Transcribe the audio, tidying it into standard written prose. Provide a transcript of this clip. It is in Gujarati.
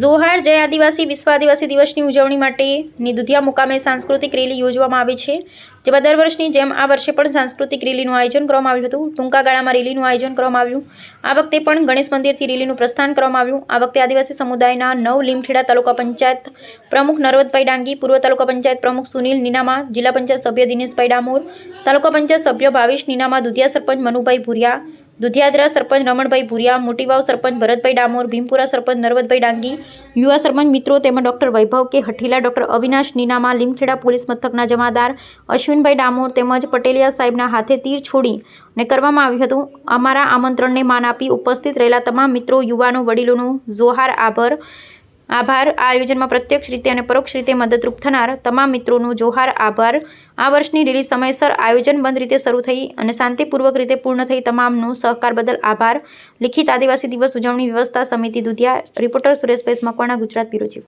જોહાર જય આદિવાસી વિશ્વ આદિવાસી દિવસની ઉજવણી માટેની દુધિયા મુકામે સાંસ્કૃતિક રેલી યોજવામાં આવી છે, જેમાં દર વર્ષની જેમ આ વર્ષે પણ સાંસ્કૃતિક રેલીનું આયોજન કરવામાં આવ્યું હતું. ટૂંકા ગાળામાં રેલીનું આયોજન કરવામાં આવ્યું. આ વખતે પણ ગણેશ મંદિરથી રેલીનું પ્રસ્થાન કરવામાં આવ્યું. આ વખતે આદિવાસી સમુદાયના 9 લીમખેડા તાલુકા પંચાયત પ્રમુખ નરવદભાઈ ડાંગી, પૂર્વ તાલુકા પંચાયત પ્રમુખ સુનિલ નીનામા, જિલ્લા પંચાયત સભ્ય દિનેશભાઈ ડામોર, તાલુકા પંચાયત સભ્ય ભાવેશ નીનામા, દુધિયા સરપંચ મનુભાઈ ભુરિયા, દુધિયાદરા સરપંચ રમણભાઈ ભુરિયા, મોટીવાવ સરપંચ ભરતભાઈ ડામોર, ભીમપુરા સરપંચ નરવદભાઈ ડાંગી, યુવા સરપંચ મિત્રો તેમજ ડોક્ટર વૈભવ કે હઠીલા, ડોક્ટર અવિનાશ નીનામા, લીમખેડા પોલીસ મથકના જમાદાર અશ્વિનભાઈ ડામોર તેમજ પટેલિયા સાહેબના હાથે તીર છોડીને કરવામાં આવ્યું હતું. અમારા આમંત્રણને માન આપી ઉપસ્થિત રહેલા તમામ મિત્રો, યુવાનો, વડીલોનો જોહાર આભાર. આ આયોજનમાં પ્રત્યક્ષ રીતે અને પરોક્ષ રીતે મદદરૂપ થનાર તમામ મિત્રોનો જોહાર આભાર. આ વર્ષની રેલી સમયસર આયોજનબદ્ધ રીતે શરૂ થઈ અને શાંતિપૂર્વક રીતે પૂર્ણ થઈ. તમામનો સહકાર બદલ આભાર. લિખિત આદિવાસી દિવસ ઉજવણી વ્યવસ્થા સમિતિ Dudhiya. Reporter Sureshbhai Makwana, Gujarat bureau chief.